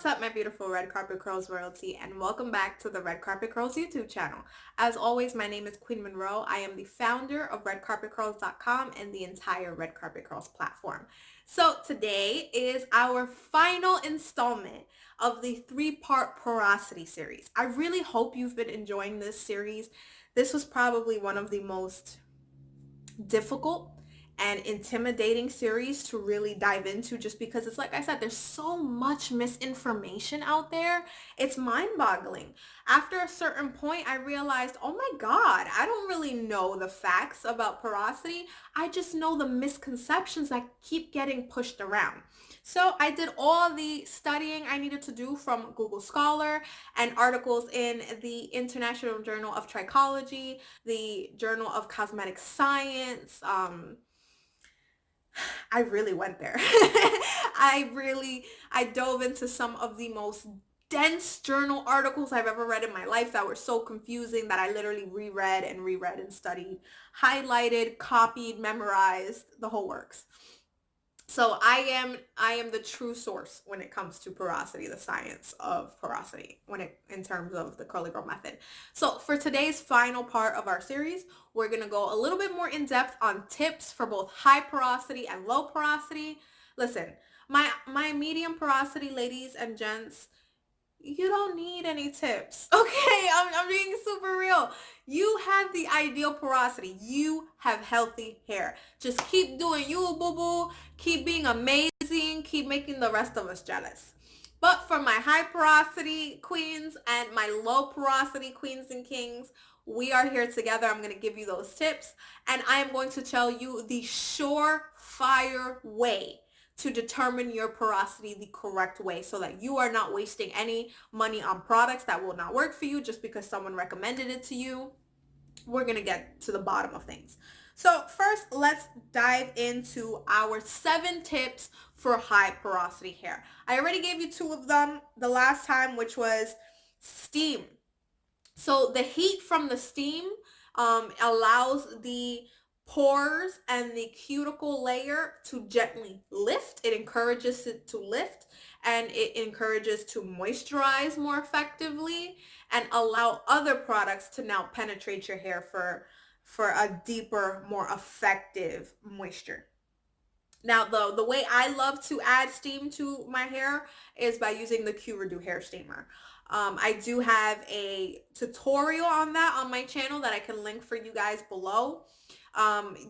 What's up, my beautiful Red Carpet Curls royalty, and welcome back to the Red Carpet Curls YouTube channel. As always, my name is Queen Monroe. I am the founder of redcarpetcurls.com and the entire Red Carpet Curls platform. So today is our final installment of the three-part porosity series. I really hope you've been enjoying this series. This was probably one of the most difficult and intimidating series to really dive into, just because it's like I said, there's so much misinformation out there. It's mind-boggling. After a certain point, I realized, oh my God, I don't really know the facts about porosity. I just know the misconceptions that keep getting pushed around. So I did all the studying I needed to do from Google Scholar and articles in the International Journal of Trichology, the Journal of Cosmetic Science. I really went there. I dove into some of the most dense journal articles I've ever read in my life that were so confusing that I literally reread and studied, highlighted, copied, memorized, the whole works. So I am the true source when it comes to porosity, the science of porosity, in terms of the curly girl method. So for today's final part of our series, we're going to go a little bit more in depth on tips for both high porosity and low porosity. Listen, my medium porosity ladies and gents, you don't need any tips. Okay, I'm being super real. You have the ideal porosity. You have healthy hair. Just keep doing you, boo-boo. Keep being amazing. Keep making the rest of us jealous. But for my high porosity queens and my low porosity queens and kings, we are here together. I'm going to give you those tips, and I am going to tell you the surefire way to determine your porosity the correct way, so that you are not wasting any money on products that will not work for you just because someone recommended it to you. We're going to get to the bottom of things. So first, let's dive into our 7 tips for high porosity hair. I already gave you 2 of them the last time, which was steam. So the heat from the steam allows the pores and the cuticle layer to gently lift. It encourages it to lift, and it encourages to moisturize more effectively and allow other products to now penetrate your hair for a deeper, more effective moisture. Now, the way I love to add steam to my hair is by using the Q Redo hair steamer. I do have a tutorial on that on my channel that I can link for you guys below.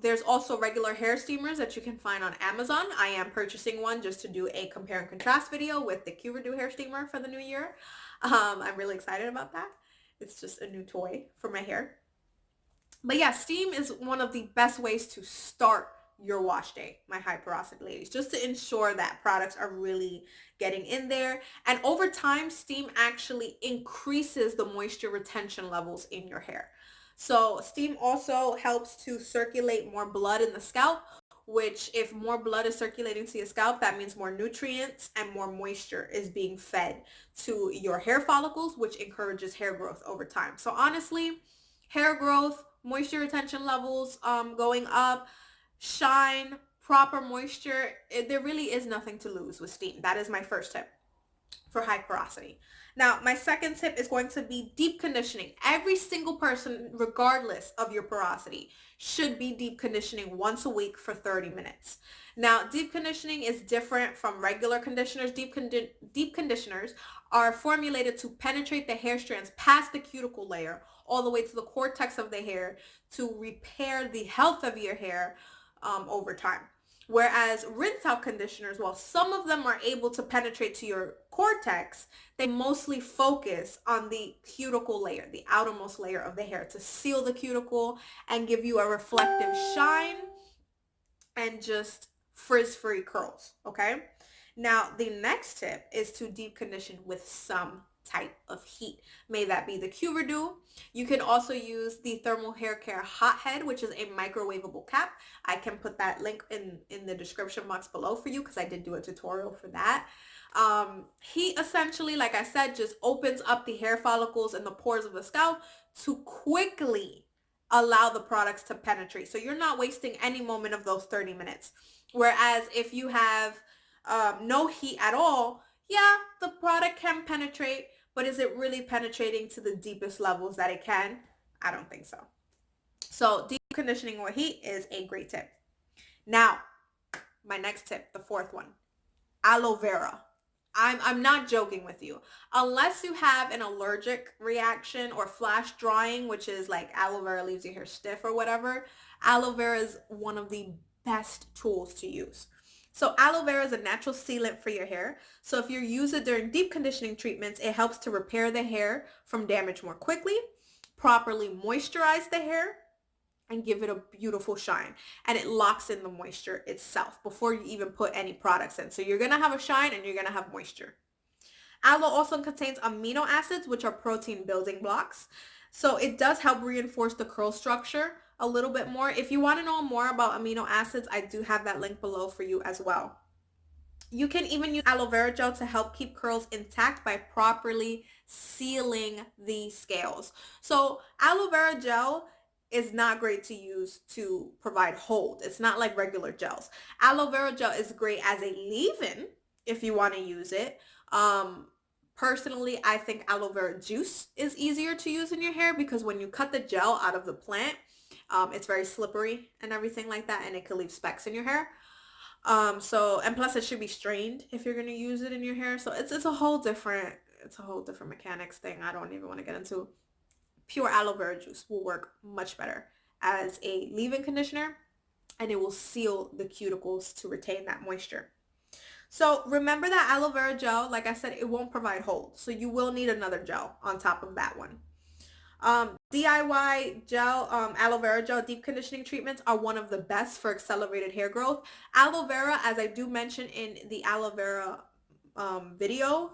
There's also regular hair steamers that you can find on Amazon. I am purchasing one just to do a compare and contrast video with the Q Redo hair steamer for the new year. I'm really excited about that. It's just a new toy for my hair. But yeah, steam is one of the best ways to start your wash day, my high porosity ladies, just to ensure that products are really getting in there. And over time, steam actually increases the moisture retention levels in your hair. So steam also helps to circulate more blood in the scalp, which, if more blood is circulating to your scalp, that means more nutrients and more moisture is being fed to your hair follicles, which encourages hair growth over time. So honestly, hair growth, moisture retention levels going up, shine, proper moisture, there really is nothing to lose with steam. That is my first tip for high porosity. Now, my second tip is going to be deep conditioning. Every single person, regardless of your porosity, should be deep conditioning once a week for 30 minutes. Now, deep conditioning is different from regular conditioners. Deep conditioners are formulated to penetrate the hair strands past the cuticle layer all the way to the cortex of the hair to repair the health of your hair over time. Whereas rinse out conditioners, while some of them are able to penetrate to your cortex, they mostly focus on the cuticle layer, the outermost layer of the hair, to seal the cuticle and give you a reflective shine and just frizz-free curls, okay? Now, the next tip is to deep condition with some type of heat. May that be the Q Redo. You can also use the Thermal Hair Care Hot Head, which is a microwavable cap. I can put that link in the description box below for you because I did do a tutorial for that. Heat essentially, like I said, just opens up the hair follicles and the pores of the scalp to quickly allow the products to penetrate. So you're not wasting any moment of those 30 minutes. Whereas if you have no heat at all, Yeah, the product can penetrate, but is it really penetrating to the deepest levels that it can? I don't think so. So deep conditioning or heat is a great tip. Now, my next tip, the fourth one, aloe vera. I'm not joking with you. Unless you have an allergic reaction or flash drying, which is like aloe vera leaves your hair stiff or whatever, aloe vera is one of the best tools to use. So aloe vera is a natural sealant for your hair. So if you use it during deep conditioning treatments, it helps to repair the hair from damage more quickly, properly moisturize the hair, and give it a beautiful shine. And it locks in the moisture itself before you even put any products in. So you're going to have a shine and you're going to have moisture. Aloe also contains amino acids, which are protein building blocks. So it does help reinforce the curl structure a little bit more. If you want to know more about amino acids, I do have that link below for you as well. You can even use aloe vera gel to help keep curls intact by properly sealing the scales. So aloe vera gel is not great to use to provide hold. It's not like regular gels. Aloe vera gel is great as a leave-in if you want to use it. Personally, I think aloe vera juice is easier to use in your hair because when you cut the gel out of the plant, it's very slippery and everything like that, and it could leave specks in your hair. And plus it should be strained if you're going to use it in your hair. So it's a whole different mechanics thing I don't even want to get into. Pure aloe vera juice will work much better as a leave-in conditioner, and it will seal the cuticles to retain that moisture. So remember that aloe vera gel, like I said, it won't provide hold. So you will need another gel on top of that one. DIY gel, aloe vera gel deep conditioning treatments are one of the best for accelerated hair growth. Aloe vera, as I do mention in the aloe vera video,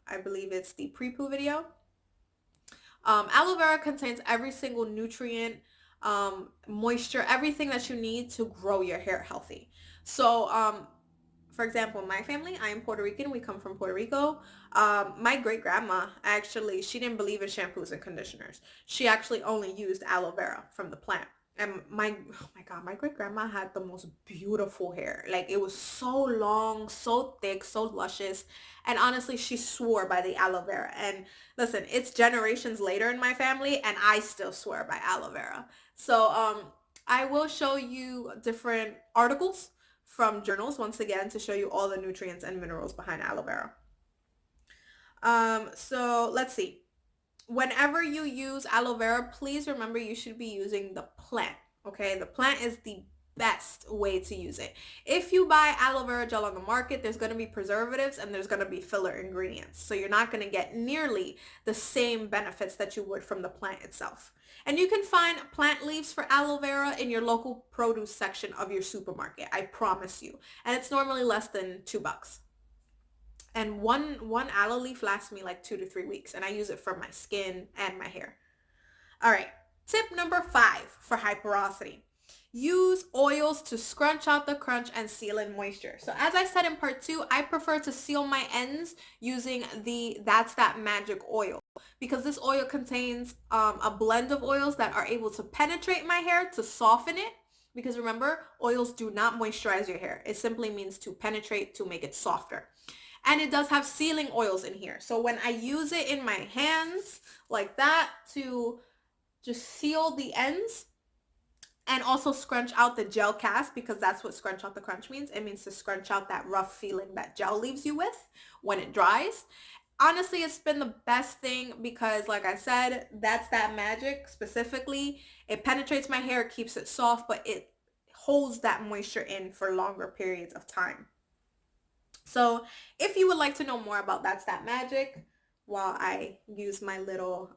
I believe it's the Prepoo video. Aloe vera contains every single nutrient, moisture, everything that you need to grow your hair healthy. So for example, my family, I am Puerto Rican. We come from Puerto Rico. My great grandma, actually, she didn't believe in shampoos and conditioners. She actually only used aloe vera from the plant. And oh my God, my great grandma had the most beautiful hair. Like it was so long, so thick, so luscious. And honestly, she swore by the aloe vera. And listen, it's generations later in my family and I still swear by aloe vera. So I will show you different articles from journals once again to show you all the nutrients and minerals behind aloe vera. So let's see. Whenever you use aloe vera, please remember you should be using the plant. Okay, the plant is the best way to use it. If you buy aloe vera gel on the market, there's going to be preservatives and there's going to be filler ingredients. So you're not going to get nearly the same benefits that you would from the plant itself. And you can find plant leaves for aloe vera in your local produce section of your supermarket. I promise you. And it's normally less than $2. And one aloe leaf lasts me like 2 to 3 weeks, and I use it for my skin and my hair. All right, tip number 5 for high porosity. Use oils to scrunch out the crunch and seal in moisture. So as I said in part 2, I prefer to seal my ends using the That's That Magic oil because this oil contains a blend of oils that are able to penetrate my hair to soften it. Because remember, oils do not moisturize your hair. It simply means to penetrate, to make it softer. And it does have sealing oils in here. So when I use it in my hands like that to just seal the ends and also scrunch out the gel cast, because that's what scrunch out the crunch means. It means to scrunch out that rough feeling that gel leaves you with when it dries. Honestly, it's been the best thing because like I said, That's That Magic specifically. It penetrates my hair, keeps it soft, but it holds that moisture in for longer periods of time. So if you would like to know more about That's That Magic, while I use my little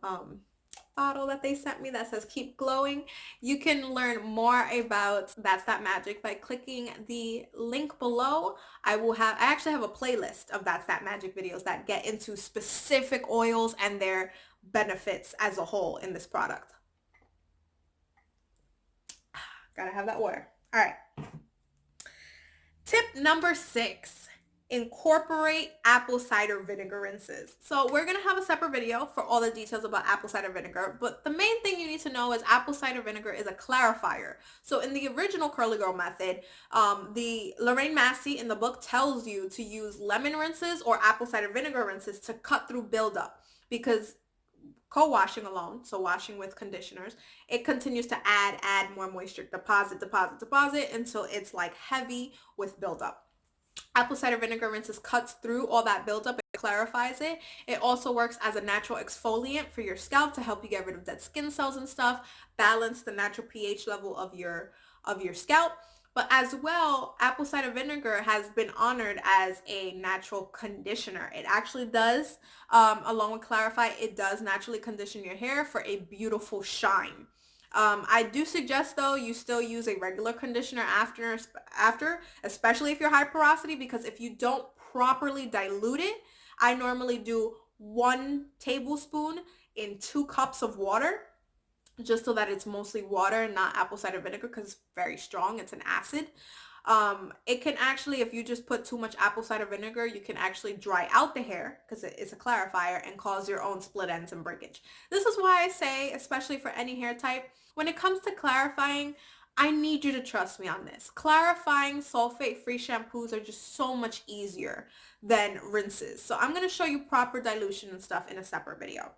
bottle that they sent me that says keep glowing, you can learn more about That's That Magic by clicking the link below. I actually have a playlist of That's That Magic videos that get into specific oils and their benefits as a whole in this product. Gotta have that water. All right. Tip number 6. incorporate apple cider vinegar rinses. So we're going to have a separate video for all the details about apple cider vinegar, but the main thing you need to know is apple cider vinegar is a clarifier. So in the original Curly Girl method, the Lorraine Massey in the book tells you to use lemon rinses or apple cider vinegar rinses to cut through buildup, because co-washing alone, so washing with conditioners, it continues to add more moisture, deposit until it's like heavy with buildup. Apple cider vinegar rinses cuts through all that buildup. It clarifies it. It also works as a natural exfoliant for your scalp to help you get rid of dead skin cells and stuff, balance the natural pH level of your scalp. But as well, apple cider vinegar has been honored as a natural conditioner. It actually does, along with clarify, it does naturally condition your hair for a beautiful shine. I do suggest though you still use a regular conditioner after, especially if you're high porosity, because if you don't properly dilute it, I normally do 1 tablespoon in 2 cups of water, just so that it's mostly water and not apple cider vinegar, because it's very strong. It's an acid. It can actually, if you just put too much apple cider vinegar, you can actually dry out the hair because it's a clarifier and cause your own split ends and breakage. This is why I say, especially for any hair type, when it comes to clarifying, I need you to trust me on this. Clarifying sulfate-free shampoos are just so much easier than rinses. So I'm going to show you proper dilution and stuff in a separate video.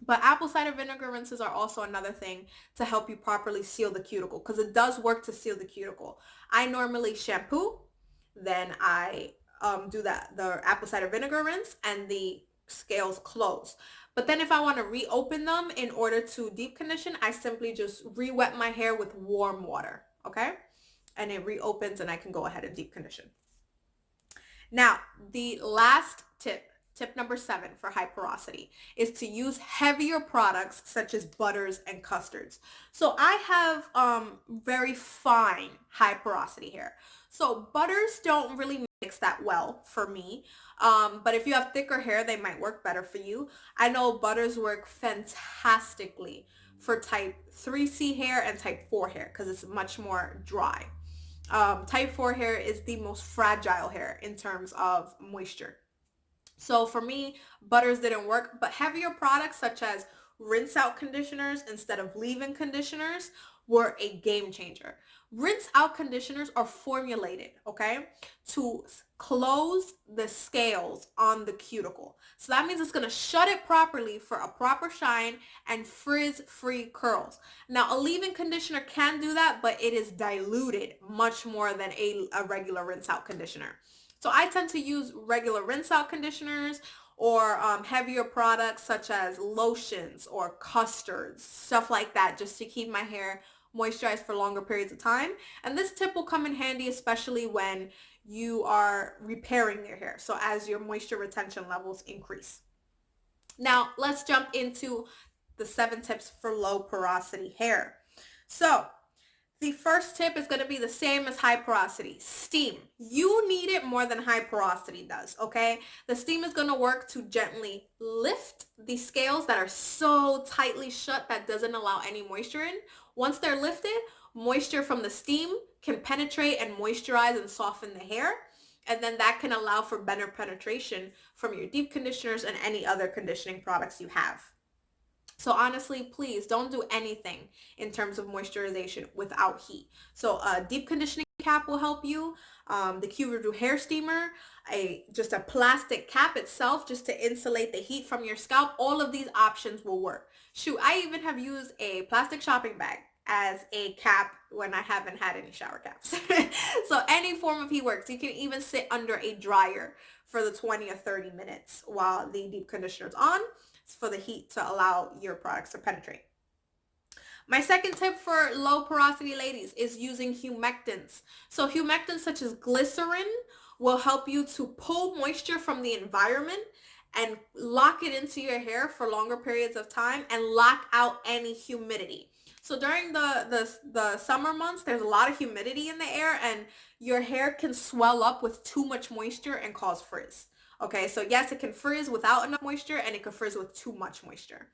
But apple cider vinegar rinses are also another thing to help you properly seal the cuticle, because it does work to seal the cuticle. I normally shampoo, then I do the apple cider vinegar rinse, and the scales close. But then if I want to reopen them in order to deep condition, I simply just re-wet my hair with warm water, okay? And it reopens and I can go ahead and deep condition. Now, the last tip number 7 for high porosity is to use heavier products such as butters and custards. So I have very fine high porosity hair. So butters don't really mix that well for me. But if you have thicker hair, they might work better for you. I know butters work fantastically for type 3C hair and type 4 hair because it's much more dry. Type 4 hair is the most fragile hair in terms of moisture. So for me, butters didn't work, but heavier products such as rinse out conditioners instead of leave-in conditioners were a game changer. Rinse out conditioners are formulated, okay, to close the scales on the cuticle. So that means it's going to shut it properly for a proper shine and frizz-free curls. Now, a leave-in conditioner can do that, but it is diluted much more than a regular rinse out conditioner. So I tend to use regular rinse out conditioners or heavier products such as lotions or custards, stuff like that, just to keep my hair moisturized for longer periods of time. And this tip will come in handy, especially when you are repairing your hair. So as your moisture retention levels increase. Now let's jump into the 7 tips for low porosity hair. So the first tip is going to be the same as high porosity. Steam. You need it more than high porosity does, okay? The steam is going to work to gently lift the scales that are so tightly shut that doesn't allow any moisture in. Once they're lifted, moisture from the steam can penetrate and moisturize and soften the hair. And then that can allow for better penetration from your deep conditioners and any other conditioning products you have. So honestly, please don't do anything in terms of moisturization without heat. So a deep conditioning cap will help you. The Q-Redo hair steamer, just a plastic cap itself just to insulate the heat from your scalp. All of these options will work. Shoot, I even have used a plastic shopping bag as a cap when I haven't had any shower caps. So any form of heat works. You can even sit under a dryer for the 20 or 30 minutes while the deep conditioner is on, for the heat to allow your products to penetrate. My second tip for low porosity ladies is using humectants. So humectants such as glycerin will help you to pull moisture from the environment and lock it into your hair for longer periods of time and lock out any humidity. So during the summer months, there's a lot of humidity in the air and your hair can swell up with too much moisture and cause frizz. Okay, so yes, it can frizz without enough moisture and it can frizz with too much moisture.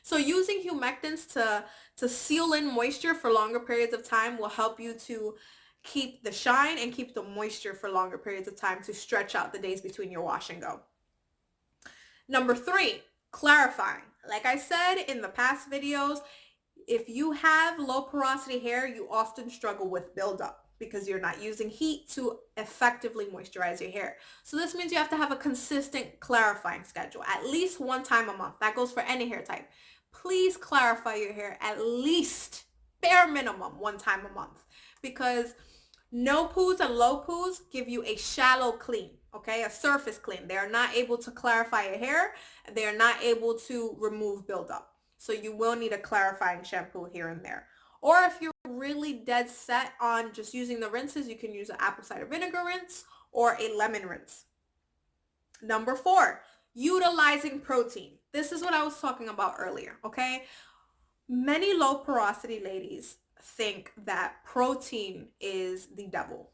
So using humectants to seal in moisture for longer periods of time will help you to keep the shine and keep the moisture for longer periods of time to stretch out the days between your wash and go. Number 3, clarifying. Like I said in the past videos, if you have low porosity hair, you often struggle with buildup because you're not using heat to effectively moisturize your hair. So this means you have to have a consistent clarifying schedule, at least one time a month. That goes for any hair type. Please clarify your hair at least, bare minimum, one time a month, because no poos and low poos give you a shallow clean, okay? A surface clean. They are not able to clarify your hair. They are not able to remove buildup. So you will need a clarifying shampoo here and there. Or if you're really dead set on just using the rinses, you can use an apple cider vinegar rinse or a lemon rinse. Number 4, utilizing protein. This is what I was talking about earlier, okay? Many low porosity ladies think that protein is the devil.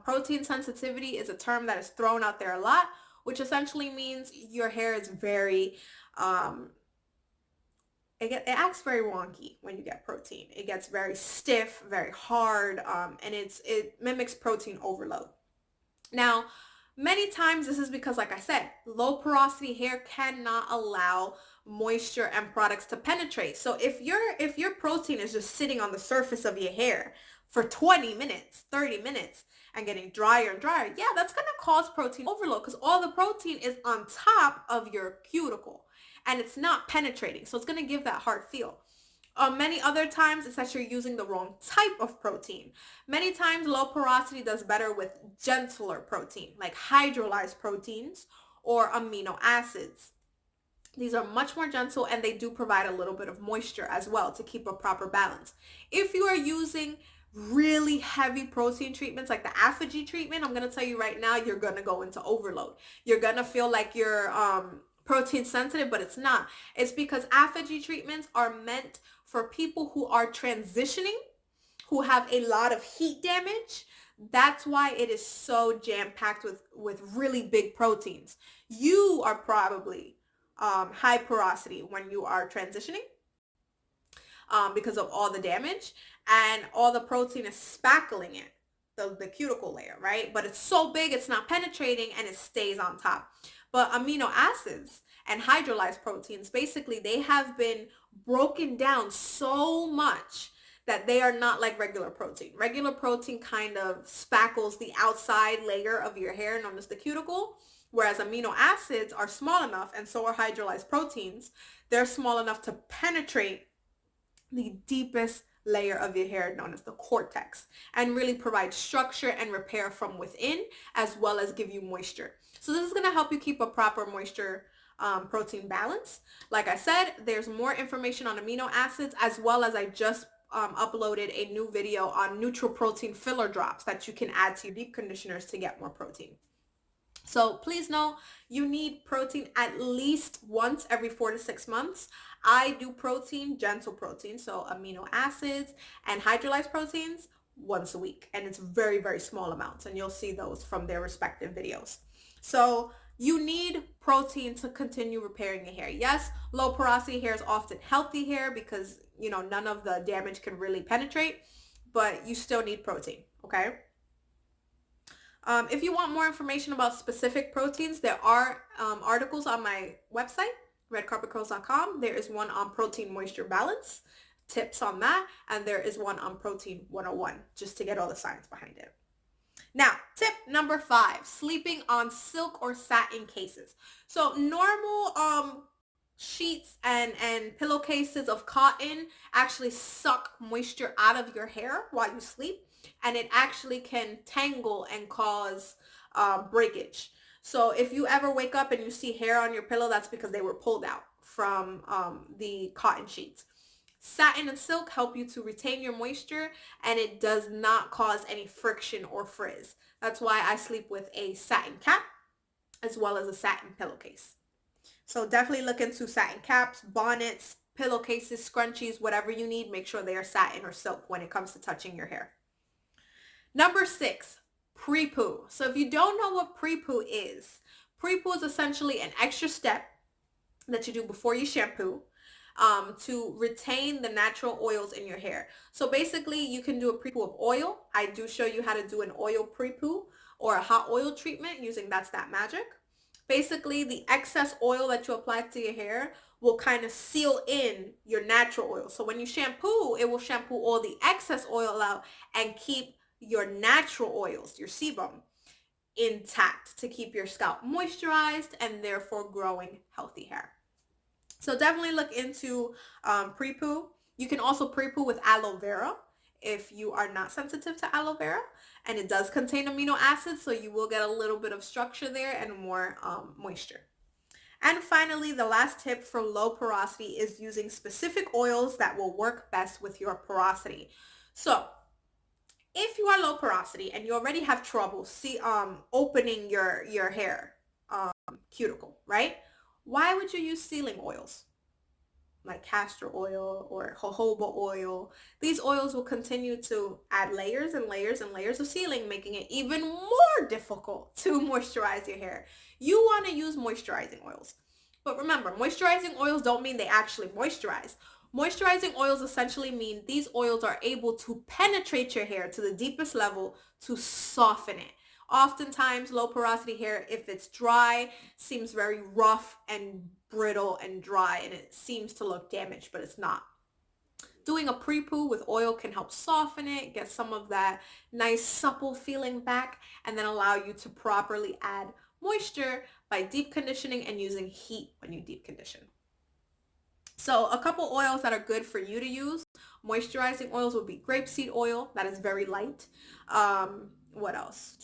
Protein sensitivity is a term that is thrown out there a lot, which essentially means your hair is very, it acts very wonky when you get protein. It gets very stiff, very hard, and it mimics protein overload. Now, many times this is because, like I said, low porosity hair cannot allow moisture and products to penetrate. So if your protein is just sitting on the surface of your hair for 20 minutes, 30 minutes, and getting drier and drier, yeah, that's going to cause protein overload because all the protein is on top of your cuticle and it's not penetrating. So it's going to give that hard feel. Many other times it's that you're using the wrong type of protein. Many times low porosity does better with gentler protein, like hydrolyzed proteins or amino acids. These are much more gentle and they do provide a little bit of moisture as well to keep a proper balance. If you are using really heavy protein treatments like the Apogee treatment, I'm going to tell you right now, you're going to go into overload. You're going to feel like you're protein sensitive, but it's not. It's because Apogee treatments are meant for people who are transitioning, who have a lot of heat damage. That's why it is so jam-packed with really big proteins. You are probably high porosity when you are transitioning because of all the damage and all the protein is spackling it, the cuticle layer, right? But it's so big, it's not penetrating and it stays on top. But amino acids and hydrolyzed proteins, basically they have been broken down so much that they are not like regular protein. Regular protein kind of spackles the outside layer of your hair known as the cuticle, whereas amino acids are small enough, and so are hydrolyzed proteins. They're small enough to penetrate the deepest layer of your hair known as the cortex and really provide structure and repair from within, as well as give you moisture. So this is going to help you keep a proper moisture protein balance. Like I said, there's more information on amino acids, as well as I just uploaded a new video on neutral protein filler drops that you can add to your deep conditioners to get more protein. So please know you need protein at least once every 4 to 6 months. I do protein, gentle protein, so amino acids and hydrolyzed proteins once a week. And it's very, very small amounts. And you'll see those from their respective videos. So you need protein to continue repairing your hair. Yes, low porosity hair is often healthy hair because, you know, none of the damage can really penetrate, but you still need protein, okay? If you want more information about specific proteins, there are articles on my website, redcarpetcurls.com. There is one on protein moisture balance, tips on that, and there is one on protein 101, just to get all the science behind it. Now, tip number 5, sleeping on silk or satin cases. So normal sheets and pillowcases of cotton actually suck moisture out of your hair while you sleep, and it actually can tangle and cause breakage. So if you ever wake up and you see hair on your pillow, that's because they were pulled out from the cotton sheets. Satin and silk help you to retain your moisture, and it does not cause any friction or frizz. That's why I sleep with a satin cap as well as a satin pillowcase. So definitely look into satin caps, bonnets, pillowcases, scrunchies, whatever you need. Make sure they are satin or silk when it comes to touching your hair. Number 6, Prepoo. So if you don't know what Prepoo is essentially an extra step that you do before you shampoo. to retain the natural oils in your hair. So basically you can do a pre-poo of oil. I do show you how to do an oil pre-poo or a hot oil treatment using That's That Magic. Basically, the excess oil that you apply to your hair will kind of seal in your natural oil. So when you shampoo, it will shampoo all the excess oil out and keep your natural oils, your sebum, intact to keep your scalp moisturized and therefore growing healthy hair. So definitely look into pre-poo. You can also pre-poo with aloe vera if you are not sensitive to aloe vera, and it does contain amino acids, so you will get a little bit of structure there and more moisture. And finally, the last tip for low porosity is using specific oils that will work best with your porosity. So if you are low porosity and you already have trouble opening your hair cuticle, right? Why would you use sealing oils like castor oil or jojoba oil? These oils will continue to add layers and layers and layers of sealing, making it even more difficult to moisturize your hair. You want to use moisturizing oils. But remember, moisturizing oils don't mean they actually moisturize. Moisturizing oils essentially mean these oils are able to penetrate your hair to the deepest level to soften it. Oftentimes, low porosity hair, if it's dry, seems very rough and brittle and dry, and it seems to look damaged, but it's not. Doing a pre-poo with oil can help soften it, get some of that nice supple feeling back, and then allow you to properly add moisture by deep conditioning and using heat when you deep condition. So a couple oils that are good for you to use, moisturizing oils would be grapeseed oil. That is very light. What else?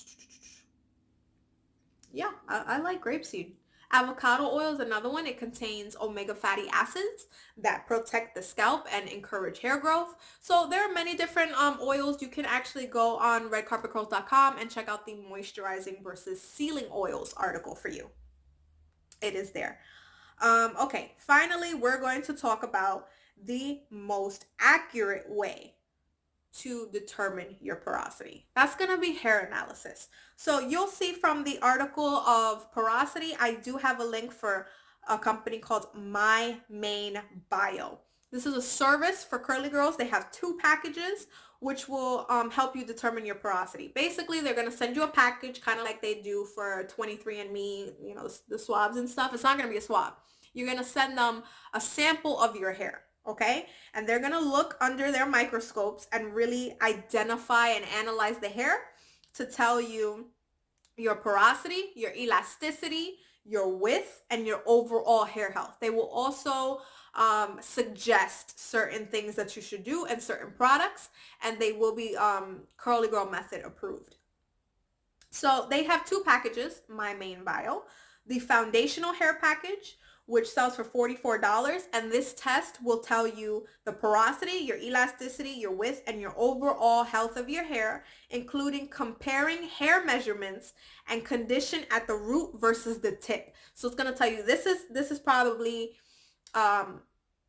Yeah, I like grapeseed. Avocado oil is another one. It contains omega fatty acids that protect the scalp and encourage hair growth. So there are many different oils. You can actually go on redcarpetcurls.com and check out the moisturizing versus sealing oils article for you. It is there. Okay, finally, we're going to talk about the most accurate way to determine your porosity. That's going to be hair analysis. So you'll see from the article of porosity, I do have a link for a company called My Main Bio. This is a service for curly girls. They have 2 packages which will help you determine your porosity. Basically, they're going to send you a package kind of like they do for 23andMe, you know, the swabs and stuff. It's not going to be a swab. You're going to send them a sample of your hair. Okay, and they're going to look under their microscopes and really identify and analyze the hair to tell you your porosity, your elasticity, your width, and your overall hair health. They will also suggest certain things that you should do and certain products, and they will be Curly Girl Method approved. So they have 2 packages, My Main Bio. The foundational hair package, which sells for $44, and this test will tell you the porosity, your elasticity, your width, and your overall health of your hair, including comparing hair measurements and condition at the root versus the tip. So it's going to tell you this is probably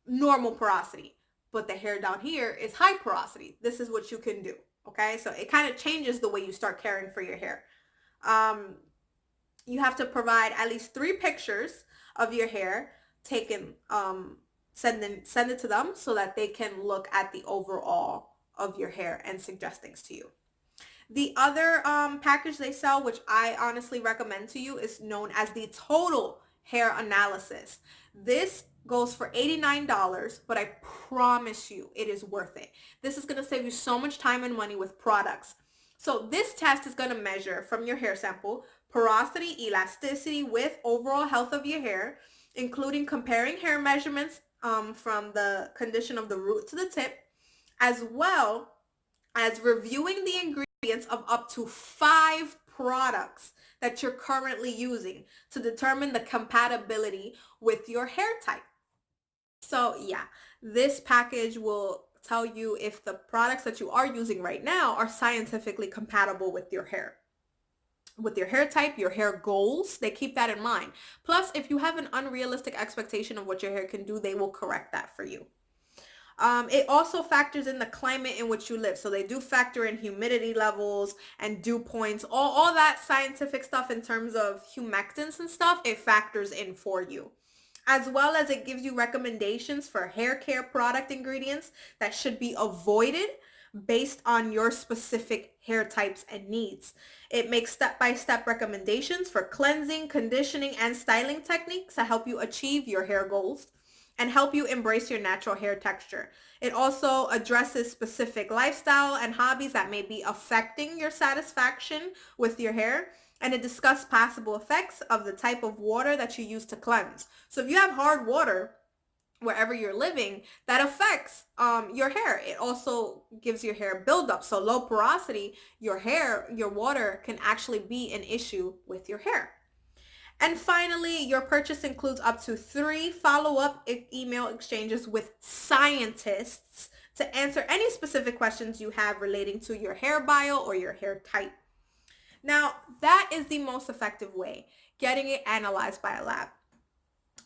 normal porosity, but the hair down here is high porosity. This is what you can do. Okay, so it kind of changes the way you start caring for your hair. You have to provide at least 3 pictures of your hair taken, send it to them so that they can look at the overall of your hair and suggest things to you. The other package they sell, which I honestly recommend to you, is known as the total hair analysis. This goes for $89, but I promise you it is worth it. This is going to save you so much time and money with products. So this test is going to measure from your hair sample porosity, elasticity, width, overall health of your hair, including comparing hair measurements from the condition of the root to the tip, as well as reviewing the ingredients of up to 5 products that you're currently using to determine the compatibility with your hair type. So yeah, this package will tell you if the products that you are using right now are scientifically compatible with your hair type, your hair goals. They keep that in mind. Plus, if you have an unrealistic expectation of what your hair can do, they will correct that for you. It also factors in the climate in which you live. So they do factor in humidity levels and dew points, all that scientific stuff in terms of humectants and stuff, it factors in for you. as well as it gives you recommendations for hair care product ingredients that should be avoided based on your specific hair types and needs. It makes step-by-step recommendations for cleansing, conditioning, and styling techniques to help you achieve your hair goals and help you embrace your natural hair texture. It also addresses specific lifestyle and hobbies that may be affecting your satisfaction with your hair. And it discusses possible effects of the type of water that you use to cleanse. So if you have hard water wherever you're living, that affects your hair. It also gives your hair buildup. So low porosity, your water can actually be an issue with your hair. And finally, your purchase includes up to 3 follow-up email exchanges with scientists to answer any specific questions you have relating to your hair bio or your hair type. Now, that is the most effective way, getting it analyzed by a lab.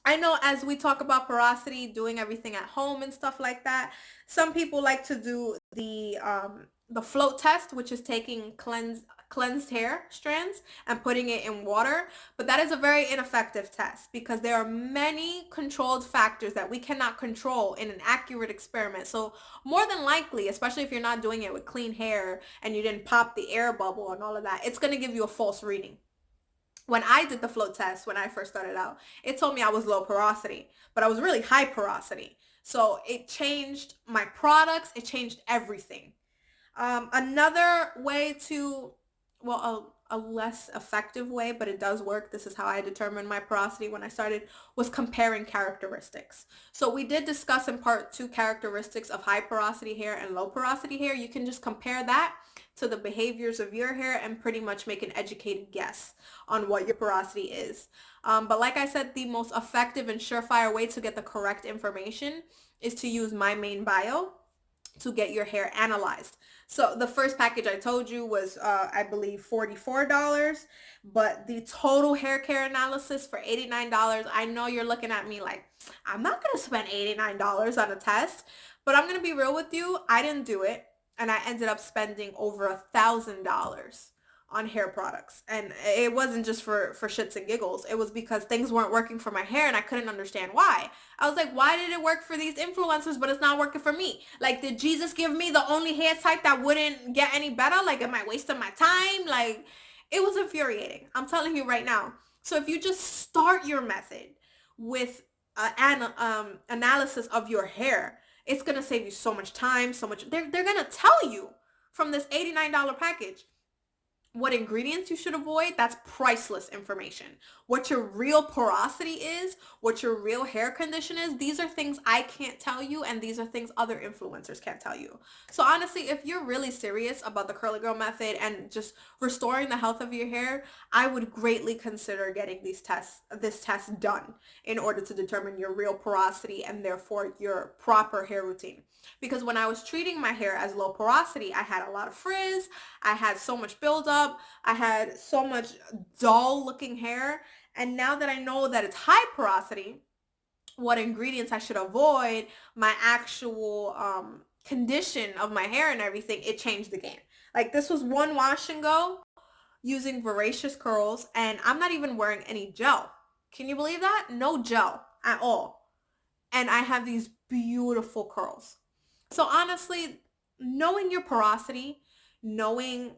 I know as we talk about porosity, doing everything at home and stuff like that, some people like to do the float test, which is taking cleansed hair strands and putting it in water. But that is a very ineffective test because there are many controlled factors that we cannot control in an accurate experiment. So more than likely, especially if you're not doing it with clean hair and you didn't pop the air bubble and all of that, it's going to give you a false reading. When I did the float test, when I first started out, it told me I was low porosity, but I was really high porosity. So it changed my products. It changed everything. Another way to, well, a less effective way, but it does work. This is how I determined my porosity when I started, was comparing characteristics. So we did discuss in part 2 characteristics of high porosity hair and low porosity hair. You can just compare that to the behaviors of your hair and pretty much make an educated guess on what your porosity is. But like I said, the most effective and surefire way to get the correct information is to use My Main Bio to get your hair analyzed. So the first package I told you was, I believe, $44, but the total hair care analysis for $89, I know you're looking at me like, I'm not going to spend $89 on a test, but I'm going to be real with you. I didn't do it, and I ended up spending over $1,000 on hair products. And it wasn't just for shits and giggles. It was because things weren't working for my hair and I couldn't understand why. I was like, why did it work for these influencers, but it's not working for me? Like, did Jesus give me the only hair type that wouldn't get any better? Like, am I wasting my time? Like, it was infuriating. I'm telling you right now. So if you just start your method with an analysis of your hair, it's going to save you so much time, so much. They're going to tell you from this $89 package what ingredients you should avoid. That's priceless information. What your real porosity is, what your real hair condition is, these are things I can't tell you, and these are things other influencers can't tell you. So honestly, if you're really serious about the curly girl method and just restoring the health of your hair, I would greatly consider getting this test done in order to determine your real porosity and therefore your proper hair routine. Because when I was treating my hair as low porosity, I had a lot of frizz, I had so much buildup, I had so much dull looking hair. And now that I know that it's high porosity, what ingredients I should avoid, my actual condition of my hair and everything, it changed the game. Like, this was one wash and go using voracious curls, and I'm not even wearing any gel. Can you believe that? No gel at all. And I have these beautiful curls. So honestly, knowing your porosity, knowing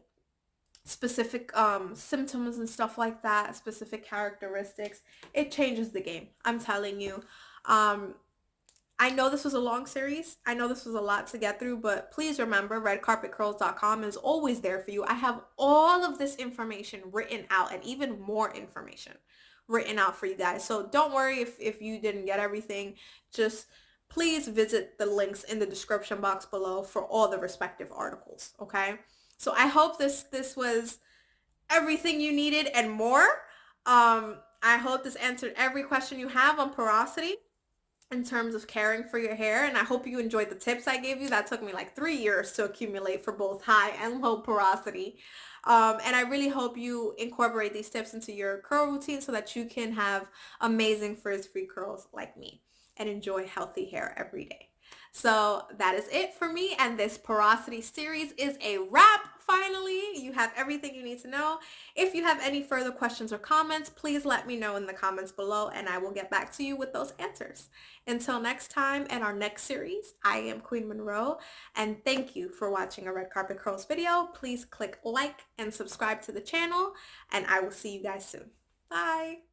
specific symptoms and stuff like that, specific characteristics, it changes the game. I'm telling you. I know this was a long series. I know this was a lot to get through, but please remember redcarpetcurls.com is always there for you. I have all of this information written out and even more information written out for you guys. So don't worry if you didn't get everything. Just please visit the links in the description box below for all the respective articles, okay? So I hope this was everything you needed and more. I hope this answered every question you have on porosity in terms of caring for your hair, and I hope you enjoyed the tips I gave you. That took me like 3 years to accumulate for both high and low porosity. And I really hope you incorporate these tips into your curl routine so that you can have amazing frizz-free curls like me and enjoy healthy hair every day. So that is it for me, and this porosity series is a wrap finally, you have everything you need to know. If you have any further questions or comments, please let me know in the comments below and I will get back to you with those answers. Until next time and our next series, I am Queen Monroe and thank you for watching a Red Carpet Curls video. Please click like and subscribe to the channel and I will see you guys soon. Bye.